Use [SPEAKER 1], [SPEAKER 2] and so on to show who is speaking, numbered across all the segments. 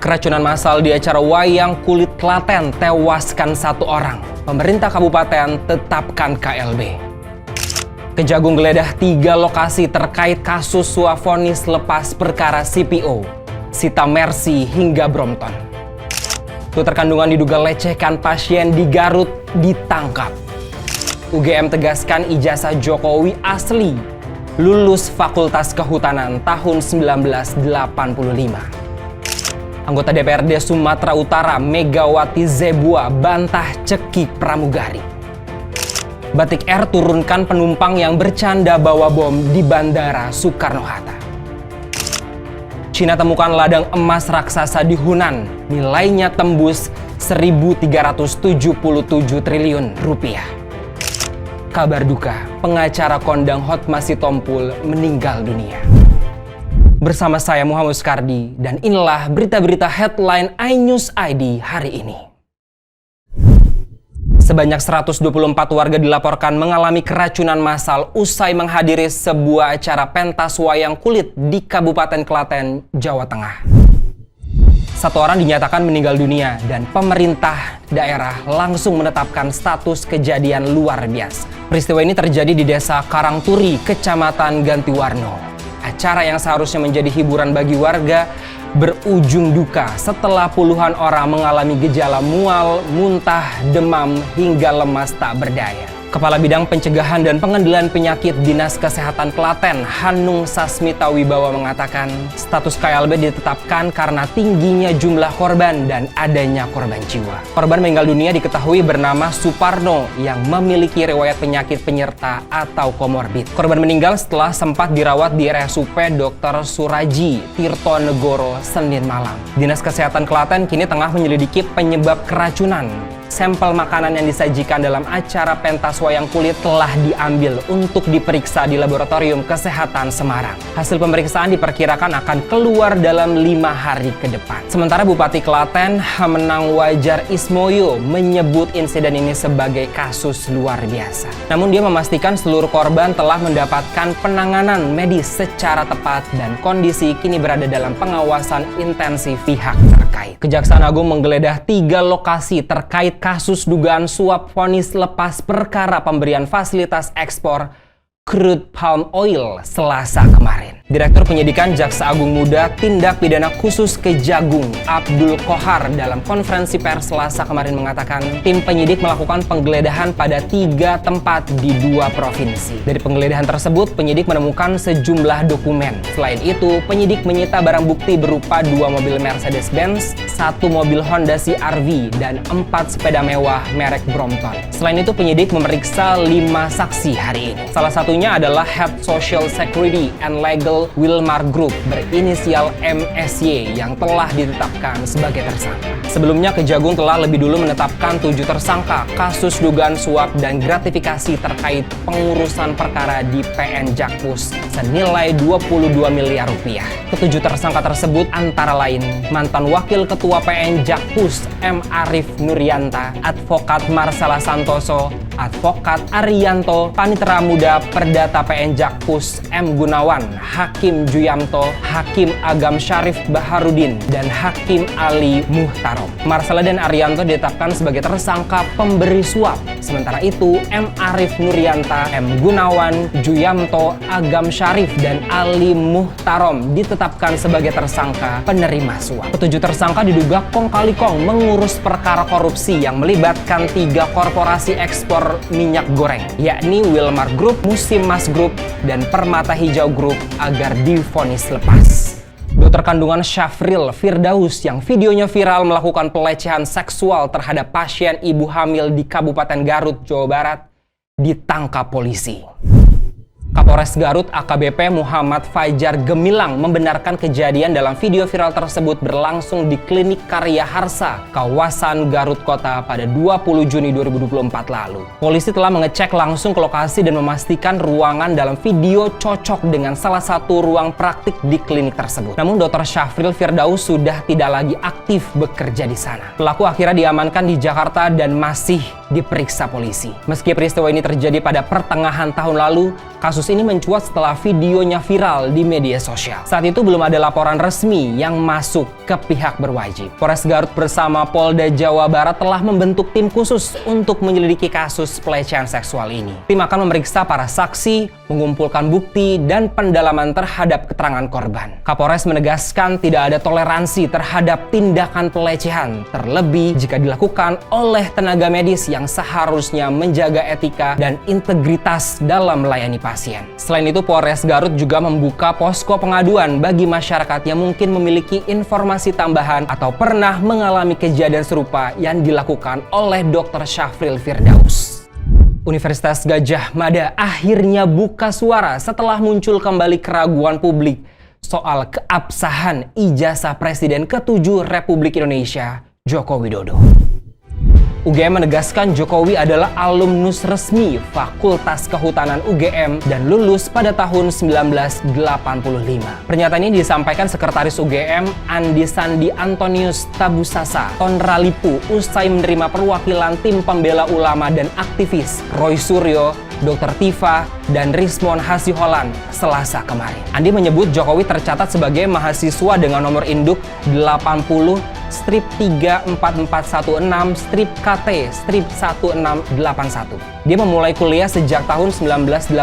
[SPEAKER 1] Keracunan massal di acara wayang kulit Klaten tewaskan 1 orang. Pemerintah kabupaten tetapkan KLB. Kejagung geledah 3 lokasi terkait kasus suap vonis lepas perkara CPO, Sita Mercy hingga Brompton. Dokter kandungan diduga lecehkan pasien di Garut ditangkap. UGM tegaskan ijazah Jokowi asli, lulus Fakultas Kehutanan tahun 1985. Anggota DPRD Sumatera Utara Megawati Zebua bantah cekik pramugari. Batik Air turunkan penumpang yang bercanda bawa bom di Bandara Soekarno-Hatta. Cina temukan ladang emas raksasa di Hunan, nilainya tembus 1.377 triliun rupiah. Kabar duka, pengacara kondang Hotma Sitompul meninggal dunia. Bersama saya Muhammad Skardi, dan inilah berita-berita headline iNews ID hari ini. Sebanyak 124 warga dilaporkan mengalami keracunan massal usai menghadiri sebuah acara pentas wayang kulit di Kabupaten Klaten, Jawa Tengah. 1 orang dinyatakan meninggal dunia dan pemerintah daerah langsung menetapkan status kejadian luar biasa. Peristiwa ini terjadi di Desa Karangturi, Kecamatan Gantiwarno. Acara yang seharusnya menjadi hiburan bagi warga berujung duka setelah puluhan orang mengalami gejala mual, muntah, demam, hingga lemas tak berdaya. Kepala Bidang Pencegahan dan Pengendalian Penyakit Dinas Kesehatan Klaten, Hanung Sasmita Wibawa mengatakan, status KLB ditetapkan karena tingginya jumlah korban dan adanya korban jiwa. Korban meninggal dunia diketahui bernama Suparno yang memiliki riwayat penyakit penyerta atau komorbid. Korban meninggal setelah sempat dirawat di RSUP Dr. Suraji Tirtonegoro Senin malam. Dinas Kesehatan Klaten kini tengah menyelidiki penyebab keracunan. Sampel makanan yang disajikan dalam acara pentas wayang kulit telah diambil untuk diperiksa di Laboratorium Kesehatan Semarang. Hasil pemeriksaan diperkirakan akan keluar dalam 5 hari ke depan. Sementara Bupati Klaten, Hamenang Wajar Ismoyo, menyebut insiden ini sebagai kasus luar biasa. Namun dia memastikan seluruh korban telah mendapatkan penanganan medis secara tepat dan kondisi kini berada dalam pengawasan intensif pihak terkait. Kejaksaan Agung menggeledah 3 lokasi terkait kasus dugaan suap vonis lepas perkara pemberian fasilitas ekspor crude palm oil Selasa kemarin. Direktur Penyidikan Jaksa Agung Muda Tindak Pidana Khusus Kejagung Abdul Kohar dalam konferensi pers Selasa kemarin mengatakan tim penyidik melakukan penggeledahan pada 3 tempat di 2 provinsi. Dari penggeledahan tersebut, penyidik menemukan sejumlah dokumen. Selain itu, penyidik menyita barang bukti berupa 2 mobil Mercedes-Benz, 1 mobil Honda CR-V, dan 4 sepeda mewah merek Brompton. Selain itu, penyidik memeriksa 5 saksi hari ini. Salah satunya adalah Head Social Security and Legal Wilmar Group berinisial MSY yang telah ditetapkan sebagai tersangka. Sebelumnya, Kejagung telah lebih dulu menetapkan 7 tersangka kasus dugaan suap dan gratifikasi terkait pengurusan perkara di PN Jakpus senilai 22 miliar rupiah. Ketujuh tersangka tersebut antara lain mantan Wakil Ketua PN Jakpus M. Arif Nuryanta, Advokat Marcella Santoso, Advokat Arianto, Panitera Muda Perdata PN Jakpus M. Gunawan, Hakim Juyamto, Hakim Agam Syarif Baharudin, dan Hakim Ali Muhtarom. Marcella dan Arianto ditetapkan sebagai tersangka pemberi suap. Sementara itu, M. Arif Nuryanta, M. Gunawan, Juyamto, Agam Syarif, dan Ali Muhtarom ditetapkan sebagai tersangka penerima suap. Ketujuh tersangka diduga kong kali kong mengurus perkara korupsi yang melibatkan 3 korporasi ekspor minyak goreng, yakni Wilmar Group, Musim Mas Group, dan Permata Hijau Group agar divonis lepas. Dokter kandungan Syafril Firdaus yang videonya viral melakukan pelecehan seksual terhadap pasien ibu hamil di Kabupaten Garut, Jawa Barat, ditangkap polisi. Kapolres Garut AKBP Muhammad Fajar Gemilang membenarkan kejadian dalam video viral tersebut berlangsung di Klinik Karya Harsa, kawasan Garut Kota pada 20 Juni 2024 lalu. Polisi telah mengecek langsung ke lokasi dan memastikan ruangan dalam video cocok dengan salah satu ruang praktik di klinik tersebut. Namun Dr. Syafril Firdaus sudah tidak lagi aktif bekerja di sana. Pelaku akhirnya diamankan di Jakarta dan masih diperiksa polisi. Meski peristiwa ini terjadi pada pertengahan tahun lalu, kasus ini mencuat setelah videonya viral di media sosial. Saat itu belum ada laporan resmi yang masuk ke pihak berwajib. Polres Garut bersama Polda Jawa Barat telah membentuk tim khusus untuk menyelidiki kasus pelecehan seksual ini. Tim akan memeriksa para saksi, mengumpulkan bukti, dan pendalaman terhadap keterangan korban. Kapolres menegaskan tidak ada toleransi terhadap tindakan pelecehan, terlebih jika dilakukan oleh tenaga medis yang seharusnya menjaga etika dan integritas dalam melayani pasien. Selain itu, Polres Garut juga membuka posko pengaduan bagi masyarakat yang mungkin memiliki informasi tambahan atau pernah mengalami kejadian serupa yang dilakukan oleh Dr. Syafril Firdaus. Universitas Gadjah Mada akhirnya buka suara setelah muncul kembali keraguan publik soal keabsahan ijazah Presiden ke-7 Republik Indonesia, Joko Widodo. UGM menegaskan Jokowi adalah alumnus resmi Fakultas Kehutanan UGM dan lulus pada tahun 1985. Pernyataan ini disampaikan Sekretaris UGM Andi Sandi Antonius Tabusasa Tonralipu usai menerima perwakilan tim pembela ulama dan aktivis Roy Suryo, Dr. Tifa, dan Rismon Hasiholan Selasa kemarin. Andi menyebut Jokowi tercatat sebagai mahasiswa dengan nomor induk 80-34416-KT-1681. Dia memulai kuliah sejak tahun 1980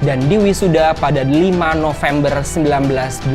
[SPEAKER 1] dan diwisuda pada 5 November 1985.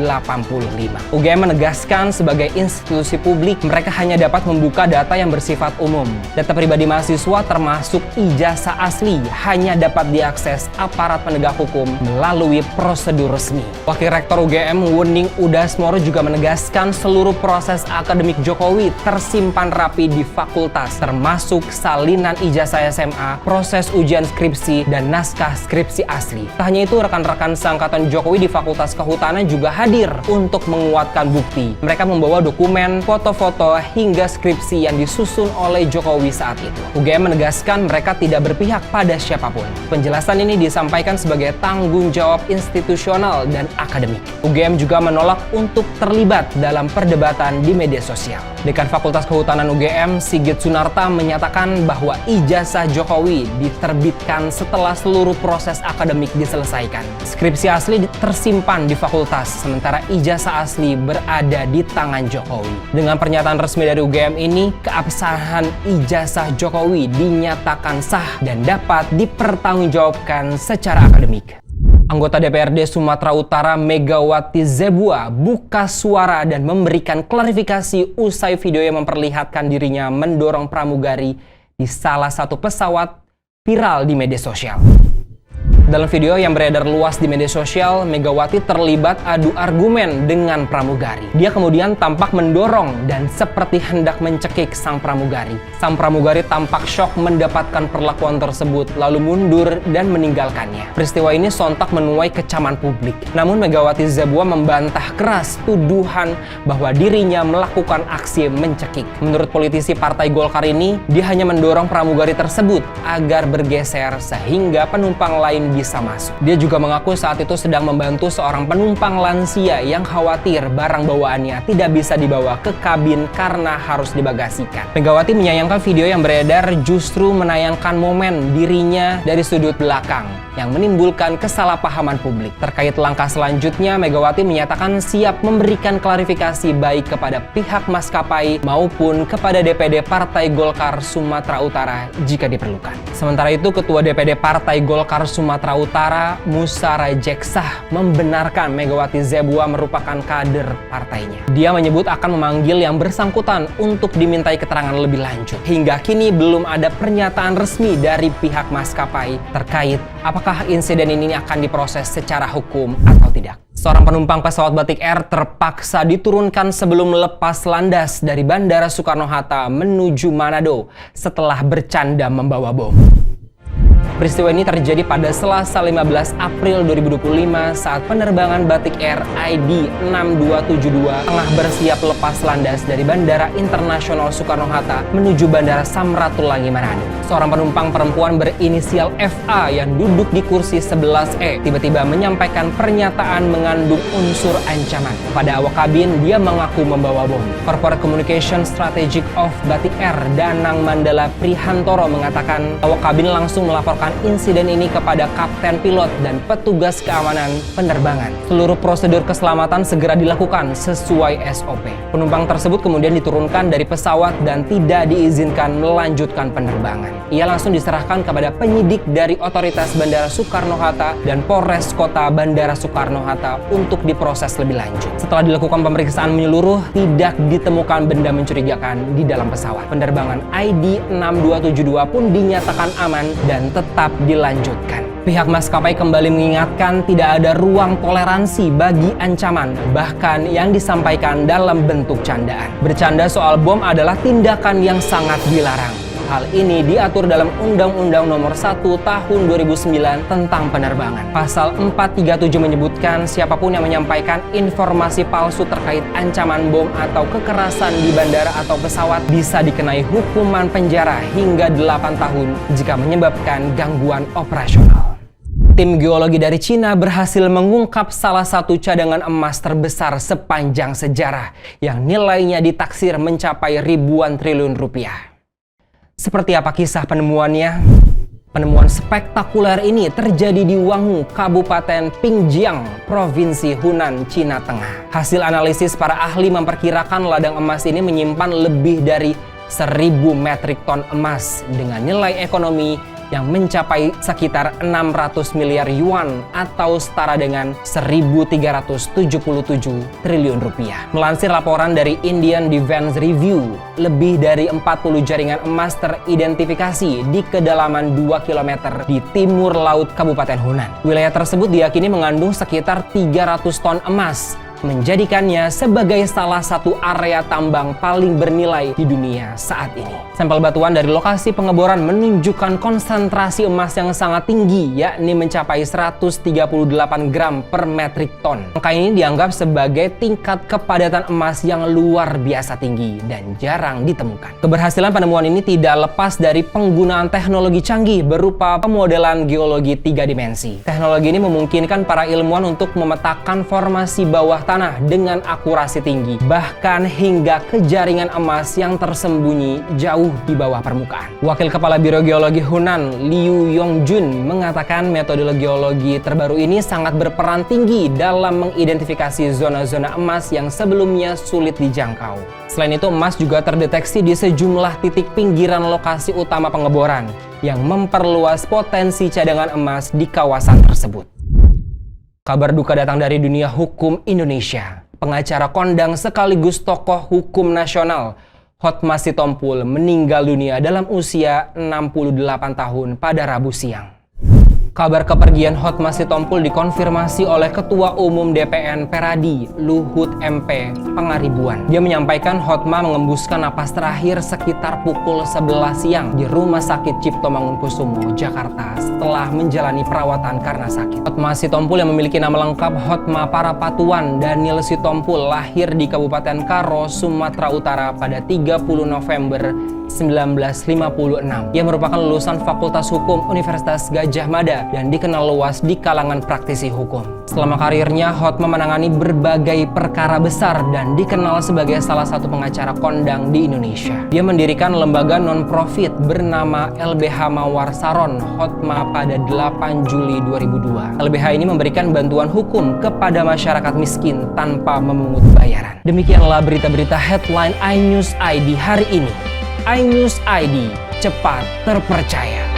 [SPEAKER 1] UGM menegaskan sebagai institusi publik mereka hanya dapat membuka data yang bersifat umum. Data pribadi mahasiswa termasuk ijazah asli hanya dapat diakses aparat penegak hukum melalui prosedur resmi. Wakil Rektor UGM Wuning Udasmoro juga menegaskan seluruh proses akademik Jokowi tersimpan rapi di fakultas, termasuk salinan ijazah SMA, proses ujian skripsi, dan naskah skripsi asli. Tak hanya itu, rekan-rekan seangkatan Jokowi di Fakultas Kehutanan juga hadir untuk menguatkan bukti. Mereka membawa dokumen, foto-foto, hingga skripsi yang disusun oleh Jokowi saat itu. UGM menegaskan mereka tidak berpihak pada siapapun. Penjelasan ini disampaikan sebagai tanggung jawab institusional dan akademik. UGM juga menolak untuk terlibat dalam perdebatan di media sosial. Dekan Fakultas Kehutanan UGM, Sigit Sunarta, menyatakan bahwa ijazah Jokowi diterbitkan setelah seluruh proses akademik diselesaikan. Skripsi asli tersimpan di fakultas, sementara ijazah asli berada di tangan Jokowi. Dengan pernyataan resmi dari UGM ini, keabsahan ijazah Jokowi dinyatakan sah dan dapat dipertanggungjawabkan secara akademik. Anggota DPRD Sumatera Utara Megawati Zebua buka suara dan memberikan klarifikasi usai video yang memperlihatkan dirinya mendorong pramugari di salah satu pesawat viral di media sosial. Dalam video yang beredar luas di media sosial, Megawati terlibat adu argumen dengan pramugari. Dia kemudian tampak mendorong dan seperti hendak mencekik sang pramugari. Sang pramugari tampak syok mendapatkan perlakuan tersebut, lalu mundur dan meninggalkannya. Peristiwa ini sontak menuai kecaman publik. Namun Megawati Zebua membantah keras tuduhan bahwa dirinya melakukan aksi mencekik. Menurut politisi Partai Golkar ini, dia hanya mendorong pramugari tersebut agar bergeser sehingga penumpang lain bisa masuk. Dia juga mengaku saat itu sedang membantu seorang penumpang lansia yang khawatir barang bawaannya tidak bisa dibawa ke kabin karena harus dibagasikan. Megawati menyayangkan video yang beredar justru menayangkan momen dirinya dari sudut belakang yang menimbulkan kesalahpahaman publik. Terkait langkah selanjutnya, Megawati menyatakan siap memberikan klarifikasi baik kepada pihak maskapai maupun kepada DPD Partai Golkar Sumatera Utara jika diperlukan. Sementara itu, Ketua DPD Partai Golkar Sumatera Utara, Musa Rajeksah, membenarkan Megawati Zebua merupakan kader partainya. Dia menyebut akan memanggil yang bersangkutan untuk dimintai keterangan lebih lanjut. Hingga kini belum ada pernyataan resmi dari pihak maskapai terkait apakah insiden ini akan diproses secara hukum atau tidak. Seorang penumpang pesawat Batik Air terpaksa diturunkan sebelum lepas landas dari Bandara Soekarno-Hatta menuju Manado setelah bercanda membawa bom. Peristiwa ini terjadi pada Selasa 15 April 2025 saat penerbangan Batik Air ID 6272 tengah bersiap lepas landas dari Bandara Internasional Soekarno-Hatta menuju Bandara Samratulangi Manado. Seorang penumpang perempuan berinisial FA yang duduk di kursi 11E tiba-tiba menyampaikan pernyataan mengandung unsur ancaman. Pada awak kabin, dia mengaku membawa bom. Corporate Communication Strategic of Batik Air, Danang Mandala Prihantoro mengatakan awak kabin langsung melaporkan insiden ini kepada kapten pilot dan petugas keamanan penerbangan. Seluruh prosedur keselamatan segera dilakukan sesuai SOP. Penumpang tersebut kemudian diturunkan dari pesawat dan tidak diizinkan melanjutkan penerbangan. Ia langsung diserahkan kepada penyidik dari otoritas Bandara Soekarno-Hatta dan Polres Kota Bandara Soekarno-Hatta untuk diproses lebih lanjut. Setelah dilakukan pemeriksaan menyeluruh, tidak ditemukan benda mencurigakan di dalam pesawat. Penerbangan ID 6272 pun dinyatakan aman dan tetap dilanjutkan. Pihak maskapai kembali mengingatkan tidak ada ruang toleransi bagi ancaman, bahkan yang disampaikan dalam bentuk candaan. Bercanda soal bom adalah tindakan yang sangat dilarang. Hal ini diatur dalam Undang-Undang Nomor 1 Tahun 2009 tentang penerbangan. Pasal 437 menyebutkan siapapun yang menyampaikan informasi palsu terkait ancaman bom atau kekerasan di bandara atau pesawat bisa dikenai hukuman penjara hingga 8 tahun jika menyebabkan gangguan operasional. Tim geologi dari Cina berhasil mengungkap salah satu cadangan emas terbesar sepanjang sejarah yang nilainya ditaksir mencapai ribuan triliun rupiah. Seperti apa kisah penemuannya? Penemuan spektakuler ini terjadi di Wanghu, Kabupaten Pingjiang, Provinsi Hunan, Cina Tengah. Hasil analisis para ahli memperkirakan ladang emas ini menyimpan lebih dari 1.000 metrik ton emas dengan nilai ekonomi yang mencapai sekitar 600 miliar yuan atau setara dengan 1.377 triliun rupiah. Melansir laporan dari Indian Defense Review, lebih dari 40 jaringan emas teridentifikasi di kedalaman 2 km di timur laut Kabupaten Hunan. Wilayah tersebut diyakini mengandung sekitar 300 ton emas, menjadikannya sebagai salah satu area tambang paling bernilai di dunia saat ini. Sampel batuan dari lokasi pengeboran menunjukkan konsentrasi emas yang sangat tinggi, yakni mencapai 138 gram per metrik ton. Angka ini dianggap sebagai tingkat kepadatan emas yang luar biasa tinggi dan jarang ditemukan. Keberhasilan penemuan ini tidak lepas dari penggunaan teknologi canggih berupa pemodelan geologi 3 dimensi. Teknologi ini memungkinkan para ilmuwan untuk memetakan formasi bawah tanah dengan akurasi tinggi, bahkan hingga ke jaringan emas yang tersembunyi jauh di bawah permukaan. Wakil Kepala Biro Geologi Hunan, Liu Yongjun, mengatakan metode geologi terbaru ini sangat berperan tinggi dalam mengidentifikasi zona-zona emas yang sebelumnya sulit dijangkau. Selain itu, emas juga terdeteksi di sejumlah titik pinggiran lokasi utama pengeboran yang memperluas potensi cadangan emas di kawasan tersebut. Kabar duka datang dari dunia hukum Indonesia. Pengacara kondang sekaligus tokoh hukum nasional, Hotma Sitompul, meninggal dunia dalam usia 68 tahun pada Rabu siang. Kabar kepergian Hotma Sitompul dikonfirmasi oleh Ketua Umum DPN Peradi, Luhut MP Pangaribuan. Dia menyampaikan Hotma mengembuskan napas terakhir sekitar pukul 11 siang di Rumah Sakit Cipto Mangunkusumo, Jakarta setelah menjalani perawatan karena sakit. Hotma Sitompul yang memiliki nama lengkap Hotma Parapatuan Daniel Sitompul lahir di Kabupaten Karo, Sumatera Utara pada 30 November 1956. Ia merupakan lulusan Fakultas Hukum Universitas Gadjah Mada dan dikenal luas di kalangan praktisi hukum. Selama karirnya, Hotma menangani berbagai perkara besar dan dikenal sebagai salah satu pengacara kondang di Indonesia. Dia mendirikan lembaga non-profit bernama LBH Mawar Saron Hotma pada 8 Juli 2002. LBH ini memberikan bantuan hukum kepada masyarakat miskin tanpa memungut bayaran. Demikianlah berita-berita headline iNews ID hari ini. iNews ID, cepat terpercaya.